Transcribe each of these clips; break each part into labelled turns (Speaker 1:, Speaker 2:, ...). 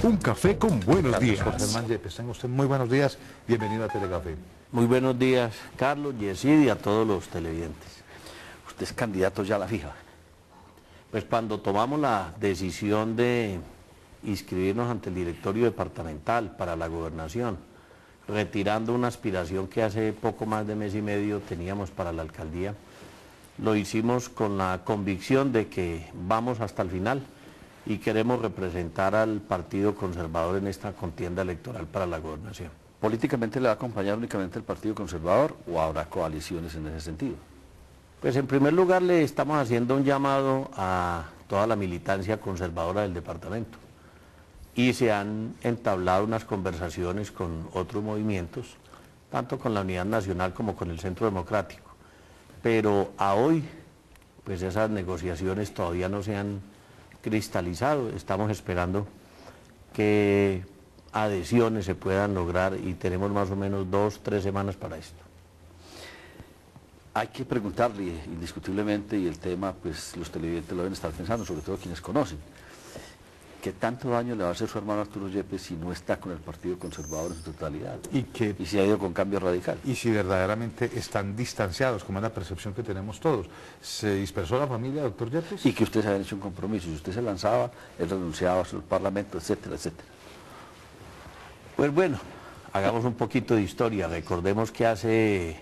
Speaker 1: Un café con buenos días.
Speaker 2: Jorge Hernán Yepes, tenga usted muy buenos días, bienvenido a Telecafé.
Speaker 3: Muy buenos días, Carlos, Yesid y a todos los televidentes. Usted es candidato ya a la fija. Pues cuando tomamos la decisión de inscribirnos ante el directorio departamental para la gobernación, retirando una aspiración que hace poco más de mes y medio teníamos para la alcaldía, lo hicimos con la convicción de que vamos hasta el final y queremos representar al Partido Conservador en esta contienda electoral para la gobernación.
Speaker 4: ¿Políticamente le va a acompañar únicamente el Partido Conservador o habrá coaliciones en ese sentido?
Speaker 3: Pues en primer lugar le estamos haciendo un llamado a toda la militancia conservadora del departamento y se han entablado unas conversaciones con otros movimientos, tanto con la Unidad Nacional como con el Centro Democrático. Pero a hoy, pues esas negociaciones todavía no se han cristalizado, estamos esperando que adhesiones se puedan lograr y tenemos más o menos 2 o 3 semanas para esto.
Speaker 4: Hay que preguntarle indiscutiblemente, y el tema pues los televidentes lo deben estar pensando, sobre todo quienes conocen, ¿qué tanto daño le va a hacer su hermano Arturo Yepes si no está con el Partido Conservador en su totalidad? Y si ha ido con Cambio Radical.
Speaker 2: Y si verdaderamente están distanciados, como es la percepción que tenemos todos. ¿Se dispersó la familia, doctor Yepes?
Speaker 4: Y que ustedes habían hecho un compromiso, si usted se lanzaba, él renunciaba al Parlamento, etcétera, etcétera.
Speaker 3: Pues bueno, hagamos un poquito de historia. Recordemos que hace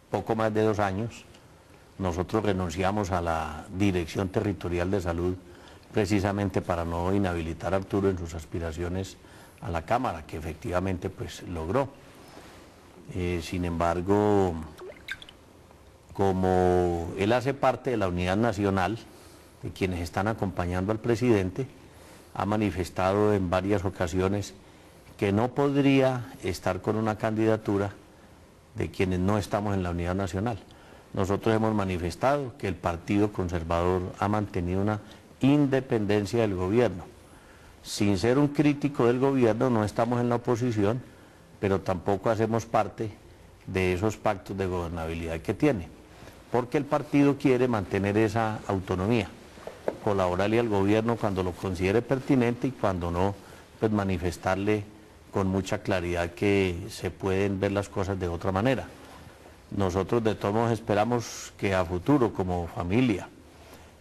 Speaker 3: poco más de 2 años nosotros renunciamos a la Dirección Territorial de Salud precisamente para no inhabilitar a Arturo en sus aspiraciones a la Cámara, que efectivamente pues logró. Sin embargo, como él hace parte de la Unidad Nacional, de quienes están acompañando al presidente, ha manifestado en varias ocasiones que no podría estar con una candidatura de quienes no estamos en la Unidad Nacional. Nosotros hemos manifestado que el Partido Conservador ha mantenido una independencia del gobierno. Sin ser un crítico del gobierno, no estamos en la oposición, pero tampoco hacemos parte de esos pactos de gobernabilidad que tiene, porque el partido quiere mantener esa autonomía, colaborarle al gobierno cuando lo considere pertinente y cuando no, pues manifestarle con mucha claridad que se pueden ver las cosas de otra manera. Nosotros de todos modos esperamos que a futuro, como familia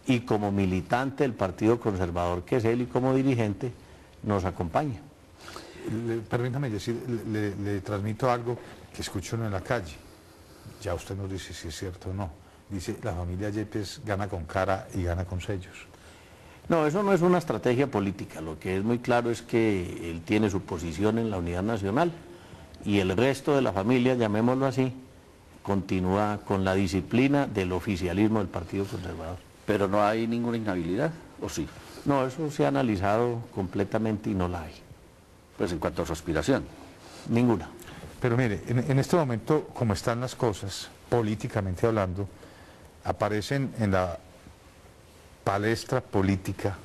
Speaker 3: y como militante del Partido Conservador que es él y como dirigente, nos acompañe.
Speaker 2: Permítame decir, le transmito algo que escucho en la calle. Ya usted nos dice si es cierto o no. Dice, la familia Yepes gana con cara y gana con sellos.
Speaker 3: No, eso no es una estrategia política. Lo que es muy claro es que él tiene su posición en la Unidad Nacional y el resto de la familia, llamémoslo así, continúa con la disciplina del oficialismo del Partido Conservador.
Speaker 4: ¿Pero no hay ninguna inhabilidad, o sí?
Speaker 3: No, eso se ha analizado completamente y no la hay.
Speaker 4: Pues en cuanto a su aspiración.
Speaker 3: Ninguna.
Speaker 2: Pero mire, en este momento, como están las cosas, políticamente hablando, aparecen en la palestra política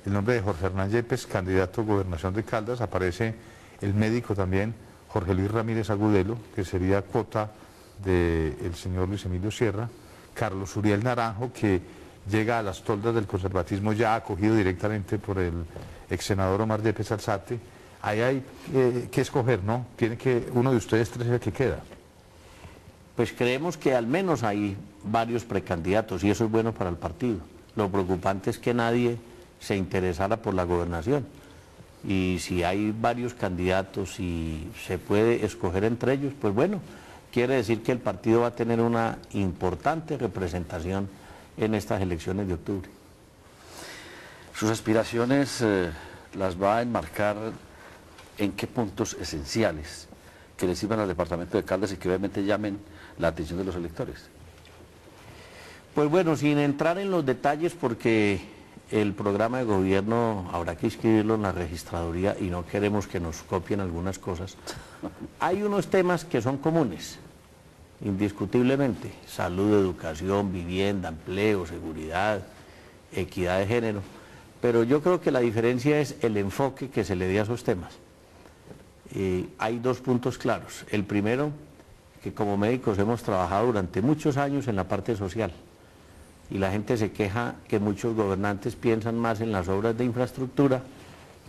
Speaker 2: el nombre de Jorge Hernán Yepes, candidato a gobernación de Caldas, aparece el médico también, Jorge Luis Ramírez Agudelo, que sería cuota del señor Luis Emilio Sierra, Carlos Uriel Naranjo, que llega a las toldas del conservatismo ya acogido directamente por el ex senador Omar Yepes Alzate. Ahí hay que escoger, ¿no? Tiene que, uno de ustedes 3 es el que queda.
Speaker 3: Pues creemos que al menos hay varios precandidatos y eso es bueno para el partido. Lo preocupante es que nadie se interesara por la gobernación. Y si hay varios candidatos y se puede escoger entre ellos, pues bueno, quiere decir que el partido va a tener una importante representación en estas elecciones de octubre.
Speaker 4: ¿Sus aspiraciones las va a enmarcar en qué puntos esenciales que le sirvan al departamento de Caldas y que obviamente llamen la atención de los electores?
Speaker 3: Pues bueno, sin entrar en los detalles porque el programa de gobierno habrá que inscribirlo en la registraduría y no queremos que nos copien algunas cosas. Hay unos temas que son comunes, indiscutiblemente: salud, educación, vivienda, empleo, seguridad, equidad de género, pero yo creo que la diferencia es el enfoque que se le dé a esos temas. Hay 2 puntos claros. El primero, que como médicos hemos trabajado durante muchos años en la parte social y la gente se queja que muchos gobernantes piensan más en las obras de infraestructura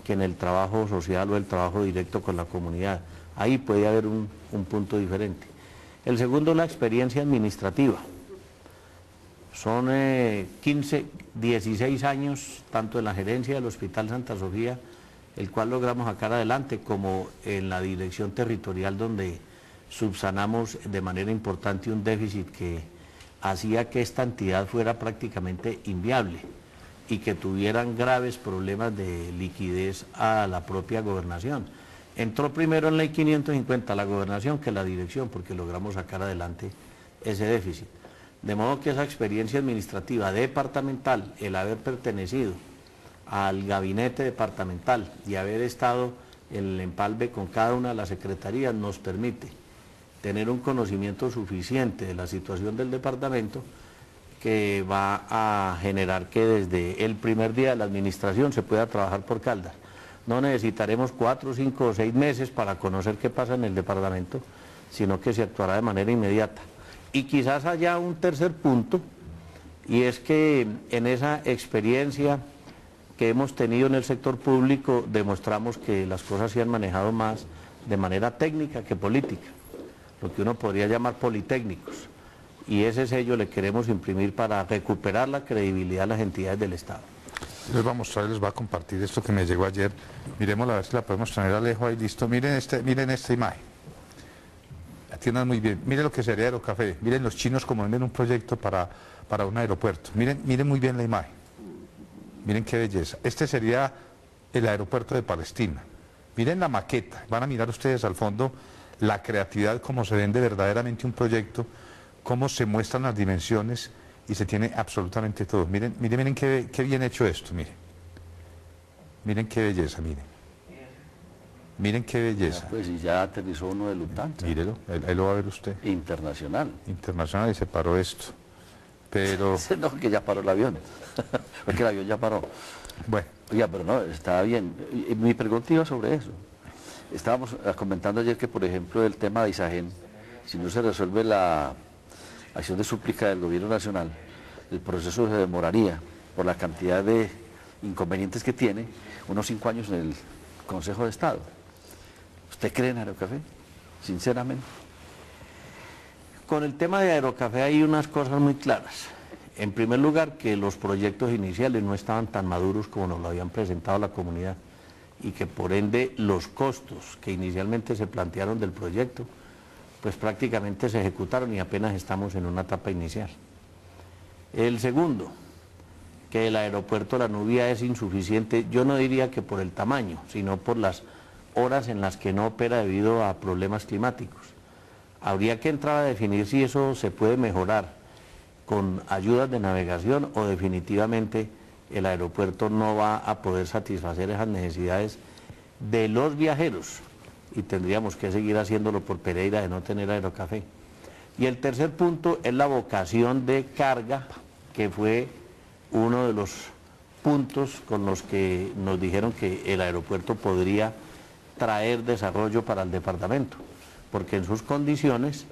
Speaker 3: que en el trabajo social o el trabajo directo con la comunidad. Ahí puede haber un punto diferente. El segundo, la experiencia administrativa. Son 16 años, tanto en la gerencia del Hospital Santa Sofía, el cual logramos sacar adelante, como en la dirección territorial, donde subsanamos de manera importante un déficit que hacía que esta entidad fuera prácticamente inviable y que tuvieran graves problemas de liquidez a la propia gobernación. Entró primero en ley 550 la gobernación que la dirección, porque logramos sacar adelante ese déficit. De modo que esa experiencia administrativa departamental, el haber pertenecido al gabinete departamental y haber estado en el empalme con cada una de las secretarías, nos permite tener un conocimiento suficiente de la situación del departamento, que va a generar que desde el primer día de la administración se pueda trabajar por Caldas. No necesitaremos 4, 5 o 6 meses para conocer qué pasa en el departamento, sino que se actuará de manera inmediata. Y quizás haya un tercer punto, y es que en esa experiencia que hemos tenido en el sector público demostramos que las cosas se han manejado más de manera técnica que política, lo que uno podría llamar politécnicos, y ese sello le queremos imprimir para recuperar la credibilidad de las entidades del Estado.
Speaker 2: Les voy a mostrar, les voy a compartir esto que me llegó ayer. Miremosla a ver si la podemos tener a lejos ahí, listo. Miren esta imagen. Atiendan muy bien. Miren lo que sería Aerocafé. Miren los chinos como venden un proyecto para un aeropuerto. Miren muy bien la imagen. Miren qué belleza. Este sería el aeropuerto de Palestina. Miren la maqueta. Van a mirar ustedes al fondo la creatividad, cómo se vende verdaderamente un proyecto, cómo se muestran las dimensiones y se tiene absolutamente todo. Miren qué bien hecho esto, miren. Miren qué belleza, miren. Miren qué belleza.
Speaker 4: Pues y ya aterrizó uno de Lufthansa.
Speaker 2: Mírelo, ahí lo va a ver usted.
Speaker 4: Internacional.
Speaker 2: Internacional, y se paró esto. Pero...
Speaker 4: No, que ya paró el avión. Porque el avión ya paró.
Speaker 2: Bueno.
Speaker 4: Oiga, pero no, está bien. Y mi pregunta iba sobre eso. Estábamos comentando ayer que, por ejemplo, el tema de Isagen, si no se resuelve la acción de súplica del gobierno nacional, el proceso se demoraría por la cantidad de inconvenientes que tiene, unos 5 años en el Consejo de Estado. ¿Usted cree en Aerocafé? Sinceramente.
Speaker 3: Con el tema de Aerocafé hay unas cosas muy claras. En primer lugar, que los proyectos iniciales no estaban tan maduros como nos lo habían presentado a la comunidad, y que por ende los costos que inicialmente se plantearon del proyecto pues prácticamente se ejecutaron y apenas estamos en una etapa inicial. El segundo, que el aeropuerto La Nubia es insuficiente, yo no diría que por el tamaño, sino por las horas en las que no opera debido a problemas climáticos. Habría que entrar a definir si eso se puede mejorar con ayudas de navegación o definitivamente el aeropuerto no va a poder satisfacer esas necesidades de los viajeros y tendríamos que seguir haciéndolo por Pereira de no tener Aerocafé. Y el tercer punto es la vocación de carga, que fue uno de los puntos con los que nos dijeron que el aeropuerto podría traer desarrollo para el departamento, porque en sus condiciones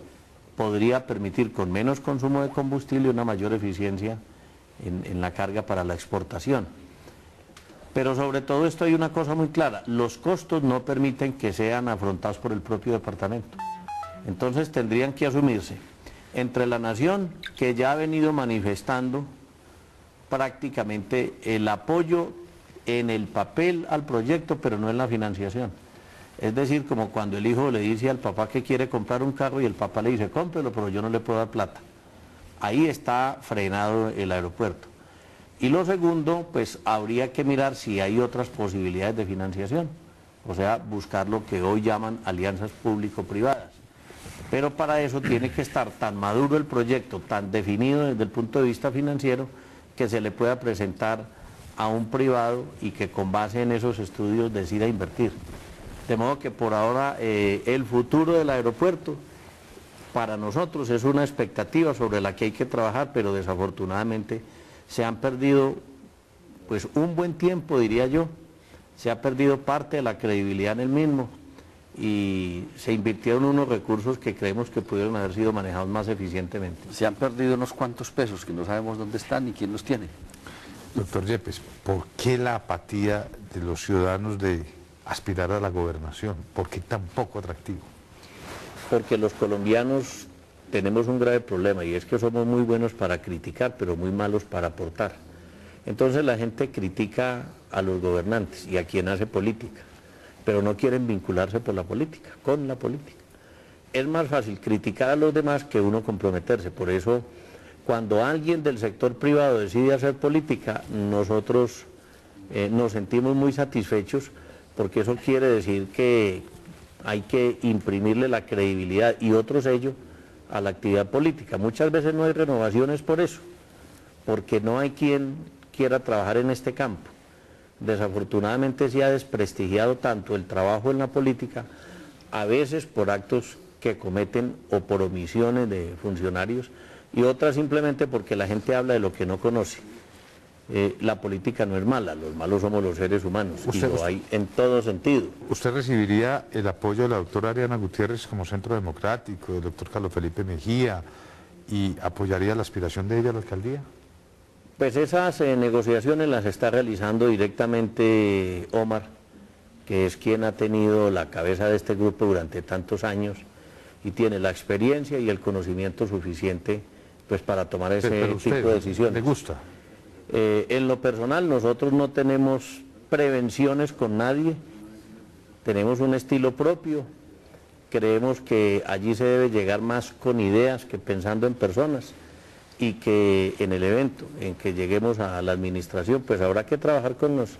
Speaker 3: podría permitir con menos consumo de combustible una mayor eficiencia en la carga para la exportación. Pero sobre todo esto hay una cosa muy clara, los costos no permiten que sean afrontados por el propio departamento. Entonces tendrían que asumirse entre la nación, que ya ha venido manifestando prácticamente el apoyo en el papel al proyecto, pero no en la financiación. Es decir, como cuando el hijo le dice al papá que quiere comprar un carro y el papá le dice, cómprelo, pero yo no le puedo dar plata. Ahí está frenado el aeropuerto. Y lo segundo, pues habría que mirar si hay otras posibilidades de financiación, o sea, buscar lo que hoy llaman alianzas público-privadas. Pero para eso tiene que estar tan maduro el proyecto, tan definido desde el punto de vista financiero, que se le pueda presentar a un privado y que con base en esos estudios decida invertir. De modo que por ahora el futuro del aeropuerto para nosotros es una expectativa sobre la que hay que trabajar, pero desafortunadamente se han perdido pues un buen tiempo, diría yo, se ha perdido parte de la credibilidad en el mismo y se invirtieron unos recursos que creemos que pudieron haber sido manejados más eficientemente.
Speaker 4: Se han perdido unos cuantos pesos que no sabemos dónde están ni quién los tiene.
Speaker 2: Doctor Yepes, ¿por qué la apatía de los ciudadanos de aspirar a la gobernación? ¿Por qué tan poco atractivo?
Speaker 3: Porque los colombianos tenemos un grave problema y es que somos muy buenos para criticar, pero muy malos para aportar. Entonces la gente critica a los gobernantes y a quien hace política, pero no quieren vincularse por la política, con la política. Es más fácil criticar a los demás que uno comprometerse, por eso cuando alguien del sector privado decide hacer política, nosotros nos sentimos muy satisfechos porque eso quiere decir que hay que imprimirle la credibilidad y otro sello a la actividad política. Muchas veces no hay renovaciones por eso, porque no hay quien quiera trabajar en este campo. Desafortunadamente se ha desprestigiado tanto el trabajo en la política, a veces por actos que cometen o por omisiones de funcionarios, y otras simplemente porque la gente habla de lo que no conoce. La política no es mala, los malos somos los seres humanos, y lo hay en todo sentido.
Speaker 2: ¿Usted recibiría el apoyo de la doctora Ariana Gutiérrez como Centro Democrático, del doctor Carlos Felipe Mejía, y apoyaría la aspiración de ella a la alcaldía?
Speaker 3: Pues esas negociaciones las está realizando directamente Omar, que es quien ha tenido la cabeza de este grupo durante tantos años y tiene la experiencia y el conocimiento suficiente pues para tomar ese tipo de decisiones.
Speaker 2: ¿Le gusta?
Speaker 3: En lo personal nosotros no tenemos prevenciones con nadie, tenemos un estilo propio, creemos que allí se debe llegar más con ideas que pensando en personas y que en el evento en que lleguemos a la administración pues habrá que trabajar con los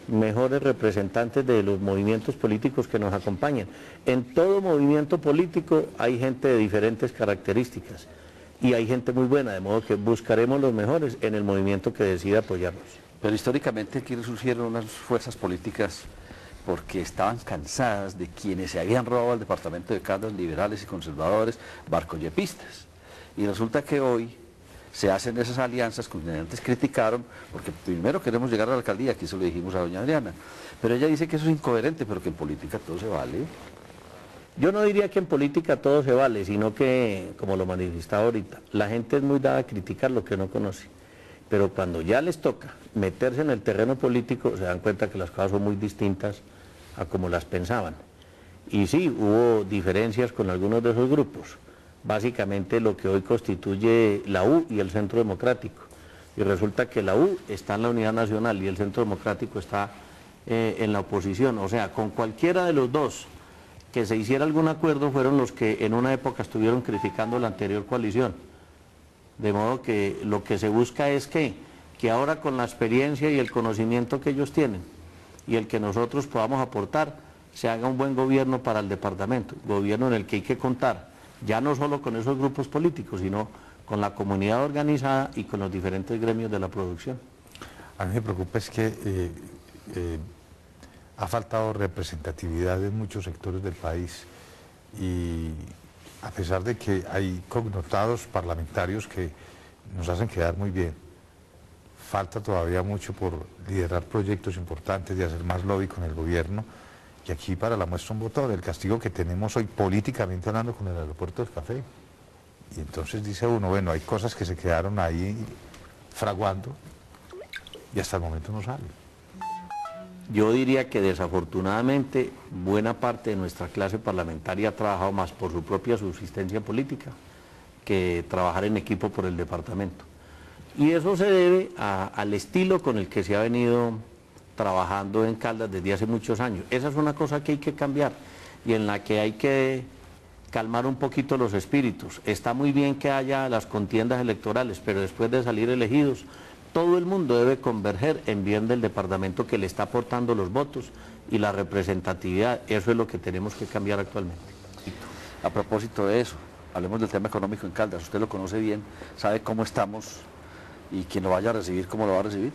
Speaker 3: mejores representantes de los movimientos políticos que nos acompañan. En todo movimiento político hay gente de diferentes características y hay gente muy buena, de modo que buscaremos los mejores en el movimiento que decida apoyarnos.
Speaker 4: Pero históricamente aquí surgieron unas fuerzas políticas porque estaban cansadas de quienes se habían robado al departamento de Caldas, liberales y conservadores, barcoyepistas. Y resulta que hoy se hacen esas alianzas que antes criticaron, porque primero queremos llegar a la alcaldía, aquí eso lo dijimos a doña Adriana, pero ella dice que eso es incoherente, pero que en política todo se vale.
Speaker 3: Yo no diría que en política todo se vale, sino que, como lo manifestaba ahorita, la gente es muy dada a criticar lo que no conoce, pero cuando ya les toca meterse en el terreno político, se dan cuenta que las cosas son muy distintas a como las pensaban. Y sí, hubo diferencias con algunos de esos grupos, básicamente lo que hoy constituye la U y el Centro Democrático. Y resulta que la U está en la Unidad Nacional y el Centro Democrático está en la oposición. O sea, con cualquiera de los dos que se hiciera algún acuerdo fueron los que en una época estuvieron criticando la anterior coalición. De modo que lo que se busca es que ahora con la experiencia y el conocimiento que ellos tienen y el que nosotros podamos aportar, se haga un buen gobierno para el departamento, gobierno en el que hay que contar ya no solo con esos grupos políticos, sino con la comunidad organizada y con los diferentes gremios de la producción.
Speaker 2: A mí me preocupa es que ha faltado representatividad en muchos sectores del país y a pesar de que hay connotados parlamentarios que nos hacen quedar muy bien, falta todavía mucho por liderar proyectos importantes y hacer más lobby con el gobierno. Y aquí para la muestra un botón, el castigo que tenemos hoy políticamente hablando con el aeropuerto del Café. Y entonces dice uno, bueno, hay cosas que se quedaron ahí fraguando y hasta el momento no salen.
Speaker 3: Yo diría que desafortunadamente buena parte de nuestra clase parlamentaria ha trabajado más por su propia subsistencia política que trabajar en equipo por el departamento. Y eso se debe al estilo con el que se ha venido trabajando en Caldas desde hace muchos años. Esa es una cosa que hay que cambiar y en la que hay que calmar un poquito los espíritus. Está muy bien que haya las contiendas electorales, pero después de salir elegidos, todo el mundo debe converger en bien del departamento que le está aportando los votos y la representatividad. Eso es lo que tenemos que cambiar actualmente.
Speaker 4: A propósito de eso, hablemos del tema económico en Caldas. Usted lo conoce bien, sabe cómo estamos y quien lo vaya a recibir, cómo lo va a recibir.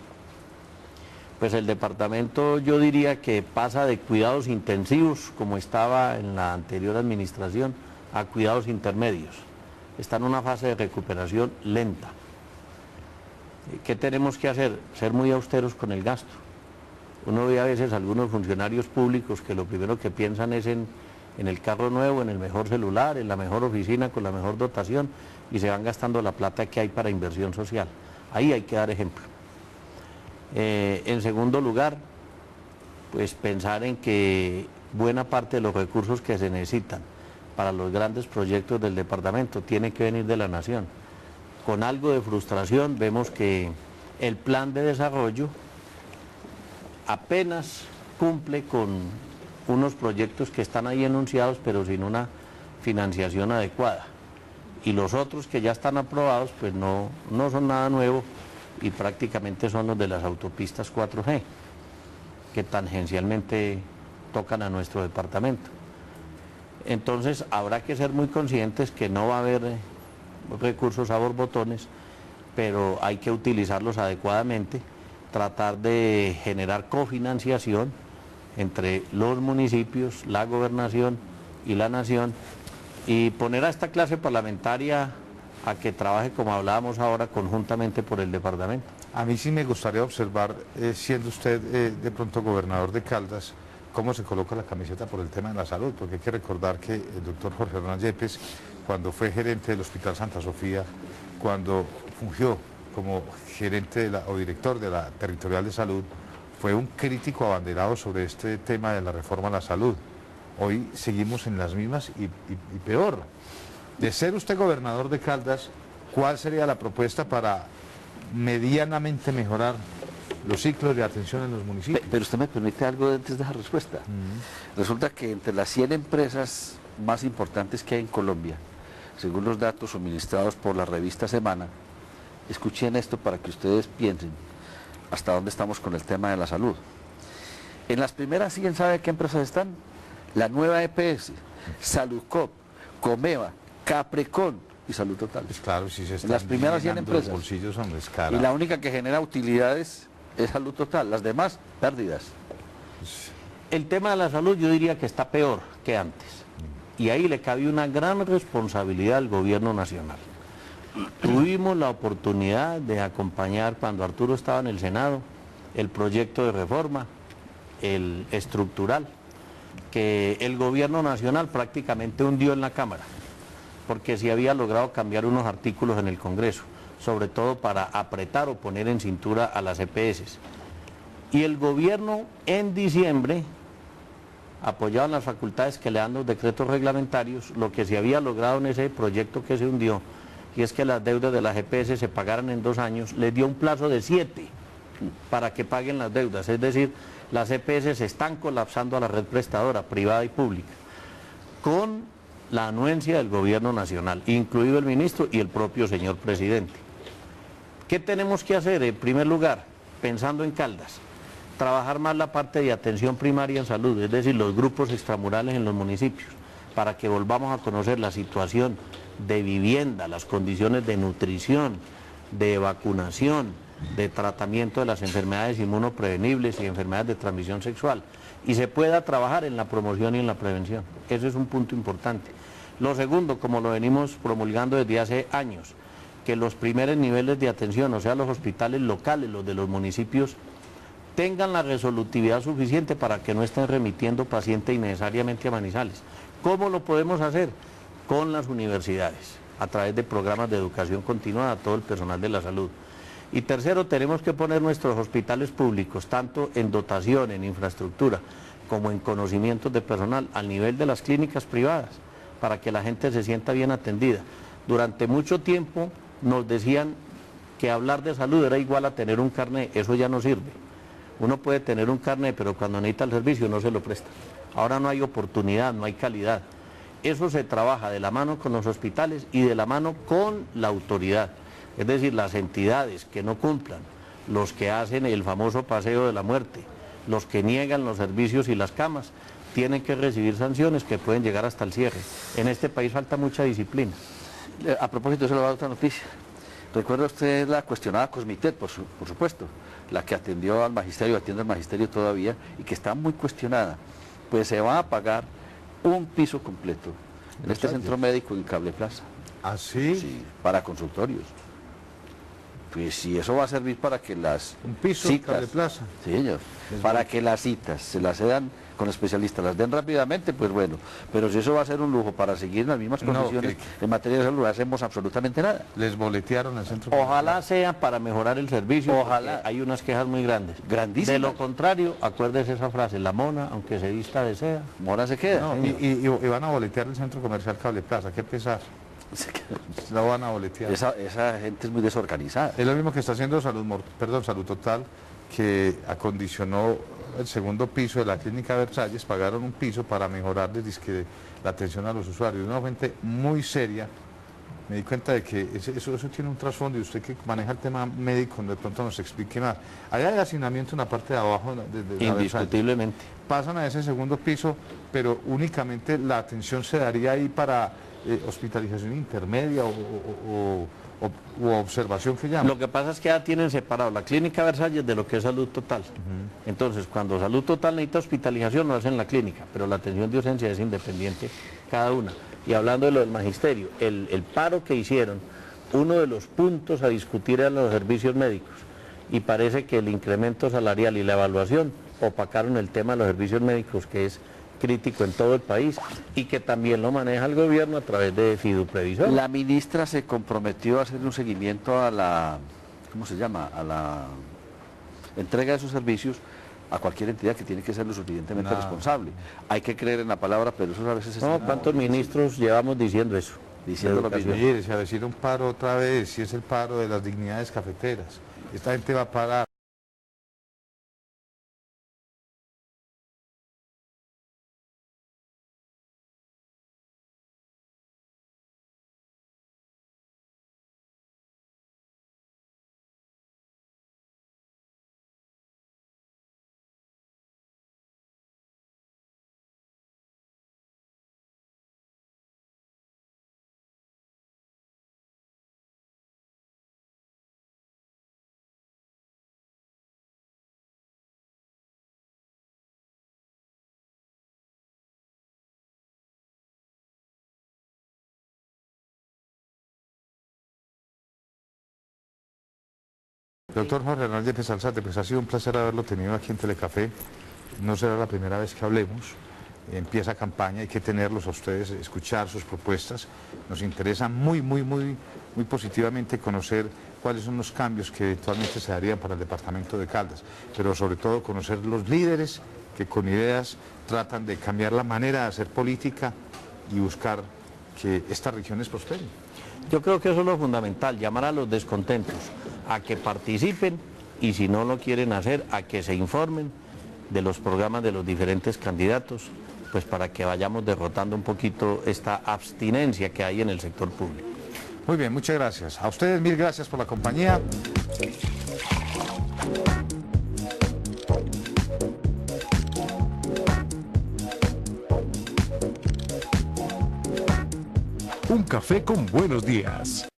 Speaker 3: Pues el departamento yo diría que pasa de cuidados intensivos, como estaba en la anterior administración, a cuidados intermedios. Está en una fase de recuperación lenta. ¿Qué tenemos que hacer? Ser muy austeros con el gasto. Uno ve a veces algunos funcionarios públicos que lo primero que piensan es en el carro nuevo, en el mejor celular, en la mejor oficina con la mejor dotación y se van gastando la plata que hay para inversión social. Ahí hay que dar ejemplo. En segundo lugar, pues pensar en que buena parte de los recursos que se necesitan para los grandes proyectos del departamento tienen que venir de la nación. Con algo de frustración vemos que el plan de desarrollo apenas cumple con unos proyectos que están ahí enunciados, pero sin una financiación adecuada. Y los otros que ya están aprobados, pues no son nada nuevo y prácticamente son los de las autopistas 4G, que tangencialmente tocan a nuestro departamento. Entonces habrá que ser muy conscientes que no va a haber recursos a borbotones, pero hay que utilizarlos adecuadamente, tratar de generar cofinanciación entre los municipios, la gobernación y la nación, y poner a esta clase parlamentaria a que trabaje, como hablábamos ahora, conjuntamente por el departamento.
Speaker 2: A mí sí me gustaría observar, siendo usted de pronto gobernador de Caldas, cómo se coloca la camiseta por el tema de la salud, porque hay que recordar que el doctor Jorge Hernán Yepes, cuando fue gerente del Hospital Santa Sofía, cuando fungió como gerente o director de la Territorial de Salud, fue un crítico abanderado sobre este tema de la reforma a la salud. Hoy seguimos en las mismas y peor. De ser usted gobernador de Caldas, ¿cuál sería la propuesta para medianamente mejorar los ciclos de atención en los municipios?
Speaker 4: Pero usted me permite algo antes de esa respuesta. Resulta que entre las 100 empresas más importantes que hay en Colombia, según los datos suministrados por la revista Semana, escuchen esto para que ustedes piensen hasta dónde estamos con el tema de la salud. En las primeras 100, ¿sabe qué empresas están? La Nueva EPS, Saludcop, Comeva, Caprecon y Salud Total.
Speaker 2: Pues claro, si se están
Speaker 4: en las primeras 100
Speaker 2: llenando
Speaker 4: empresas.
Speaker 2: los bolsillos son descarados.
Speaker 4: Y la única que genera utilidades es Salud Total, las demás, pérdidas.
Speaker 3: El tema de la salud yo diría que está peor que antes, y ahí le cabe una gran responsabilidad al gobierno nacional. Tuvimos la oportunidad de acompañar, cuando Arturo estaba en el Senado, el proyecto de reforma, el estructural, que el gobierno nacional prácticamente hundió en la Cámara, porque se había logrado cambiar unos artículos en el Congreso, sobre todo para apretar o poner en cintura a las EPS. Y el gobierno en diciembre, apoyado en las facultades que le dan los decretos reglamentarios, lo que se había logrado en ese proyecto que se hundió, y es que las deudas de las EPS se pagaran en 2 años, les dio un plazo de 7 para que paguen las deudas. Es decir, las EPS se están colapsando a la red prestadora, privada y pública, con la anuencia del gobierno nacional, incluido el ministro y el propio señor presidente. ¿Qué tenemos que hacer? En primer lugar, pensando en Caldas, trabajar más la parte de atención primaria en salud, es decir, los grupos extramurales en los municipios, para que volvamos a conocer la situación de vivienda, las condiciones de nutrición, de vacunación, de tratamiento de las enfermedades inmunoprevenibles y enfermedades de transmisión sexual, y se pueda trabajar en la promoción y en la prevención. Ese es un punto importante. Lo segundo, como lo venimos promulgando desde hace años, que los primeros niveles de atención, o sea, los hospitales locales, los de los municipios, tengan la resolutividad suficiente para que no estén remitiendo pacientes innecesariamente a Manizales. ¿Cómo lo podemos hacer? Con las universidades, a través de programas de educación continuada a todo el personal de la salud. Y tercero, tenemos que poner nuestros hospitales públicos, tanto en dotación, en infraestructura, como en conocimientos de personal, al nivel de las clínicas privadas, para que la gente se sienta bien atendida. Durante mucho tiempo nos decían que hablar de salud era igual a tener un carnet, eso ya no sirve. Uno puede tener un carnet, pero cuando necesita el servicio no se lo presta. Ahora no hay oportunidad, no hay calidad. Eso se trabaja de la mano con los hospitales y de la mano con la autoridad. Es decir, las entidades que no cumplan, los que hacen el famoso paseo de la muerte, los que niegan los servicios y las camas, tienen que recibir sanciones que pueden llegar hasta el cierre. En este país falta mucha disciplina.
Speaker 4: A propósito, se le va a dar otra noticia. ¿Recuerda usted la cuestionada Cosmitet, por supuesto, la que atendió al magisterio, atiende al magisterio todavía, y que está muy cuestionada? Pues se va a pagar un piso completo en este centro médico en Cable Plaza.
Speaker 2: ¿Ah, sí?
Speaker 4: Sí, para consultorios. Pues si eso va a servir para que las
Speaker 2: un piso
Speaker 4: citas,
Speaker 2: Cable Plaza.
Speaker 4: sí, señor, para que las citas se las sean con especialistas las den rápidamente, pues bueno, pero si eso va a ser un lujo para seguir en las mismas condiciones en materia de salud, no hacemos absolutamente nada.
Speaker 2: Les boletearon el centro
Speaker 3: Ojalá
Speaker 2: comercial.
Speaker 3: sea para mejorar el servicio,
Speaker 4: Ojalá.
Speaker 3: hay unas quejas muy grandes.
Speaker 4: Grandísimas.
Speaker 3: De lo contrario, acuérdese esa frase, la mona, aunque se vista de seda.
Speaker 4: Mora se queda.
Speaker 2: No, y van a boletear el centro comercial Cable Plaza, qué pesar. Lo van a boletear.
Speaker 4: Esa gente es muy desorganizada.
Speaker 2: Es lo mismo que está haciendo Salud Total, que acondicionó el segundo piso de la clínica Versalles, pagaron un piso para mejorarles dizque, la atención a los usuarios. Una fuente muy seria. Me di cuenta de que eso tiene un trasfondo y usted que maneja el tema médico de pronto nos explique más. Allá hay hacinamiento en la parte de abajo de la
Speaker 3: Indiscutiblemente.
Speaker 2: Versalles. Pasan a ese segundo piso, pero únicamente la atención se daría ahí para hospitalización intermedia u observación que llaman.
Speaker 3: Lo que pasa es que ya tienen separado la clínica Versalles de lo que es Salud Total. Entonces, cuando Salud Total necesita hospitalización, lo hacen en la clínica, pero la atención de urgencia es independiente cada una. Y hablando de lo del magisterio, el paro que hicieron, uno de los puntos a discutir eran los servicios médicos, y parece que el incremento salarial y la evaluación opacaron el tema de los servicios médicos, que es crítico en todo el país y que también lo maneja el gobierno a través de Fiduprevisor.
Speaker 4: La ministra se comprometió a hacer un seguimiento a la, ¿cómo se llama?, a la entrega de esos servicios a cualquier entidad que tiene que ser lo suficientemente responsable. Hay que creer en la palabra, pero eso a veces es...
Speaker 3: No, ¿cuántos ministros llevamos diciendo eso?
Speaker 4: Diciendo lo mismo.
Speaker 2: Mire, se avecina un paro otra vez, si es el paro de las dignidades cafeteras. Esta gente va a parar. Doctor Jorge Hernán Yepes Alzate, pues ha sido un placer haberlo tenido aquí en Telecafé. No será la primera vez que hablemos. Empieza campaña, hay que tenerlos a ustedes, escuchar sus propuestas. Nos interesa muy positivamente conocer cuáles son los cambios que eventualmente se darían para el departamento de Caldas, pero sobre todo conocer los líderes que con ideas tratan de cambiar la manera de hacer política y buscar que estas regiones prosperen.
Speaker 3: Yo creo que eso es lo fundamental, llamar a los descontentos a que participen y si no lo quieren hacer, a que se informen de los programas de los diferentes candidatos, pues para que vayamos derrotando un poquito esta abstinencia que hay en el sector público.
Speaker 2: Muy bien, muchas gracias. A ustedes mil gracias por la compañía.
Speaker 1: Un café con buenos días.